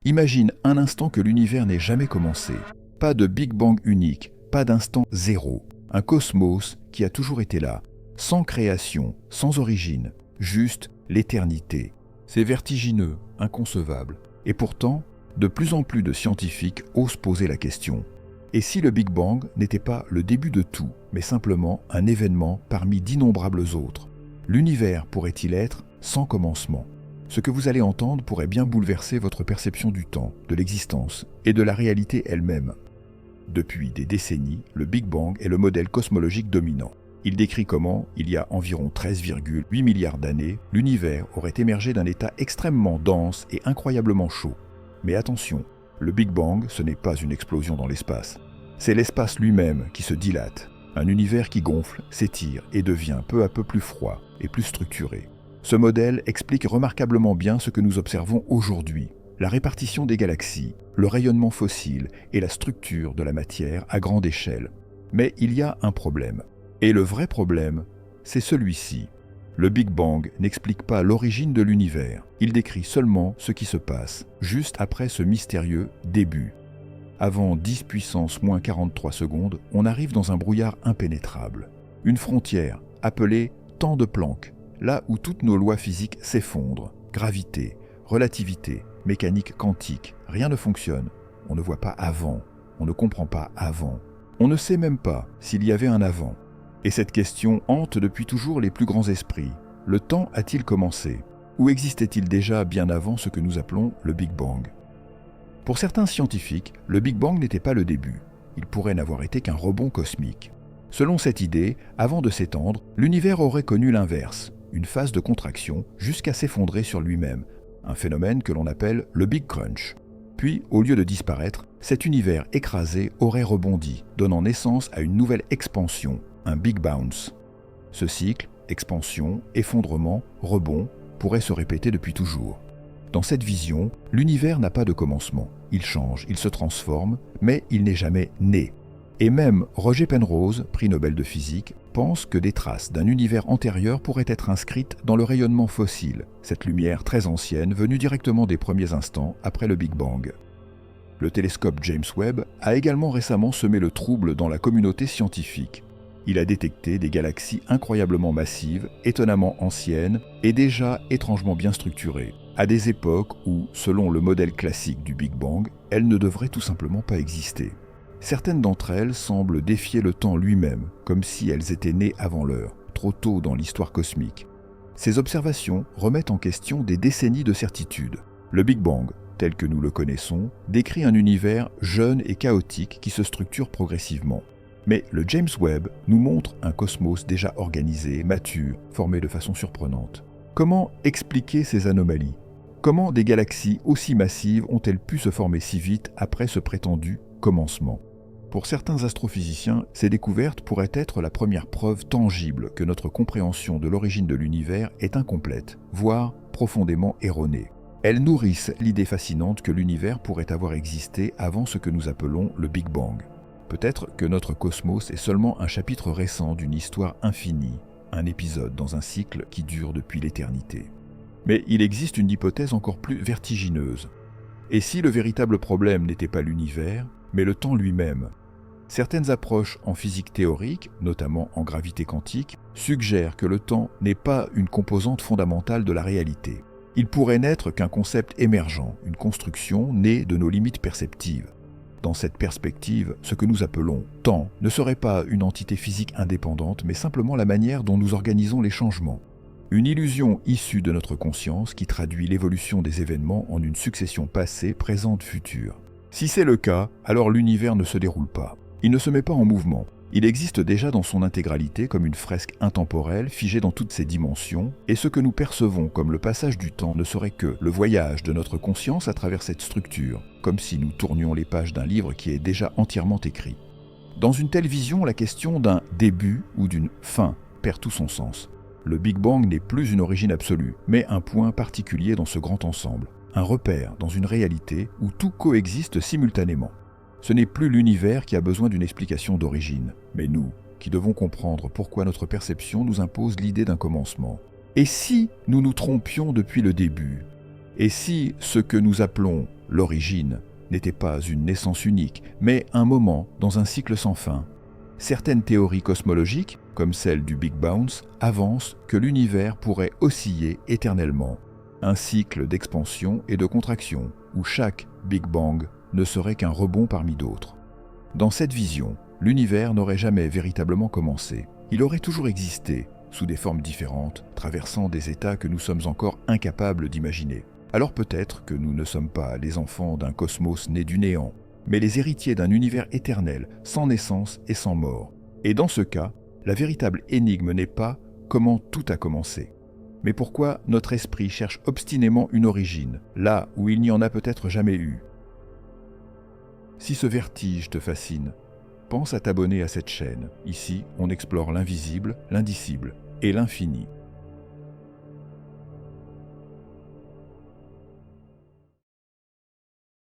Imagine un instant que l'univers n'ait jamais commencé. Pas de Big Bang unique, pas d'instant zéro. Un cosmos qui a toujours été là, sans création, sans origine, juste l'éternité. C'est vertigineux, inconcevable. Et pourtant, de plus en plus de scientifiques osent poser la question. Et si le Big Bang n'était pas le début de tout, mais simplement un événement parmi d'innombrables autres? L'univers pourrait-il être sans commencement? Ce que vous allez entendre pourrait bien bouleverser votre perception du temps, de l'existence et de la réalité elle-même. Depuis des décennies, le Big Bang est le modèle cosmologique dominant. Il décrit comment, il y a environ 13,8 milliards d'années, l'univers aurait émergé d'un état extrêmement dense et incroyablement chaud. Mais attention, le Big Bang, ce n'est pas une explosion dans l'espace. C'est l'espace lui-même qui se dilate. Un univers qui gonfle, s'étire et devient peu à peu plus froid et plus structuré. Ce modèle explique remarquablement bien ce que nous observons aujourd'hui. La répartition des galaxies, le rayonnement fossile et la structure de la matière à grande échelle. Mais il y a un problème. Et le vrai problème, c'est celui-ci. Le Big Bang n'explique pas l'origine de l'univers. Il décrit seulement ce qui se passe, juste après ce mystérieux début. Avant 10 puissance moins 43 secondes, on arrive dans un brouillard impénétrable. Une frontière, appelée temps de Planck, là où toutes nos lois physiques s'effondrent. Gravité, relativité, mécanique quantique, rien ne fonctionne. On ne voit pas avant, on ne comprend pas avant. On ne sait même pas s'il y avait un avant. Et cette question hante depuis toujours les plus grands esprits. Le temps a-t-il commencé? Ou existait-il déjà bien avant ce que nous appelons le Big Bang? Pour certains scientifiques, le Big Bang n'était pas le début. Il pourrait n'avoir été qu'un rebond cosmique. Selon cette idée, avant de s'étendre, l'univers aurait connu l'inverse, une phase de contraction jusqu'à s'effondrer sur lui-même, un phénomène que l'on appelle le Big Crunch. Puis, au lieu de disparaître, cet univers écrasé aurait rebondi, donnant naissance à une nouvelle expansion, un Big Bounce. Ce cycle, expansion, effondrement, rebond, pourrait se répéter depuis toujours. Dans cette vision, l'univers n'a pas de commencement. Il change, il se transforme, mais il n'est jamais né. Et même Roger Penrose, prix Nobel de physique, pense que des traces d'un univers antérieur pourraient être inscrites dans le rayonnement fossile, cette lumière très ancienne venue directement des premiers instants après le Big Bang. Le télescope James Webb a également récemment semé le trouble dans la communauté scientifique. Il a détecté des galaxies incroyablement massives, étonnamment anciennes et déjà étrangement bien structurées, à des époques où, selon le modèle classique du Big Bang, elles ne devraient tout simplement pas exister. Certaines d'entre elles semblent défier le temps lui-même, comme si elles étaient nées avant l'heure, trop tôt dans l'histoire cosmique. Ces observations remettent en question des décennies de certitude. Le Big Bang, tel que nous le connaissons, décrit un univers jeune et chaotique qui se structure progressivement. Mais le James Webb nous montre un cosmos déjà organisé, mature, formé de façon surprenante. Comment expliquer ces anomalies? Comment des galaxies aussi massives ont-elles pu se former si vite après ce prétendu commencement? Pour certains astrophysiciens, ces découvertes pourraient être la première preuve tangible que notre compréhension de l'origine de l'univers est incomplète, voire profondément erronée. Elles nourrissent l'idée fascinante que l'univers pourrait avoir existé avant ce que nous appelons le Big Bang. Peut-être que notre cosmos est seulement un chapitre récent d'une histoire infinie, un épisode dans un cycle qui dure depuis l'éternité. Mais il existe une hypothèse encore plus vertigineuse. Et si le véritable problème n'était pas l'univers, mais le temps lui-même? Certaines approches en physique théorique, notamment en gravité quantique, suggèrent que le temps n'est pas une composante fondamentale de la réalité. Il pourrait n'être qu'un concept émergent, une construction née de nos limites perceptives. Dans cette perspective, ce que nous appelons temps ne serait pas une entité physique indépendante, mais simplement la manière dont nous organisons les changements. Une illusion issue de notre conscience qui traduit l'évolution des événements en une succession passée, présente, future. Si c'est le cas, alors l'univers ne se déroule pas. Il ne se met pas en mouvement. Il existe déjà dans son intégralité comme une fresque intemporelle figée dans toutes ses dimensions, et ce que nous percevons comme le passage du temps ne serait que le voyage de notre conscience à travers cette structure, comme si nous tournions les pages d'un livre qui est déjà entièrement écrit. Dans une telle vision, la question d'un début ou d'une fin perd tout son sens. Le Big Bang n'est plus une origine absolue, mais un point particulier dans ce grand ensemble, un repère dans une réalité où tout coexiste simultanément. Ce n'est plus l'univers qui a besoin d'une explication d'origine, mais nous, qui devons comprendre pourquoi notre perception nous impose l'idée d'un commencement. Et si nous nous trompions depuis le début? Et si ce que nous appelons L'origine n'était pas une naissance unique, mais un moment dans un cycle sans fin. Certaines théories cosmologiques, comme celle du Big Bounce, avancent que l'univers pourrait osciller éternellement. Un cycle d'expansion et de contraction, où chaque Big Bang ne serait qu'un rebond parmi d'autres. Dans cette vision, l'univers n'aurait jamais véritablement commencé. Il aurait toujours existé, sous des formes différentes, traversant des états que nous sommes encore incapables d'imaginer. Alors peut-être que nous ne sommes pas les enfants d'un cosmos né du néant, mais les héritiers d'un univers éternel, sans naissance et sans mort. Et dans ce cas, la véritable énigme n'est pas comment tout a commencé, mais pourquoi notre esprit cherche obstinément une origine, là où il n'y en a peut-être jamais eu. Si ce vertige te fascine, pense à t'abonner à cette chaîne. Ici, on explore l'invisible, l'indicible et l'infini.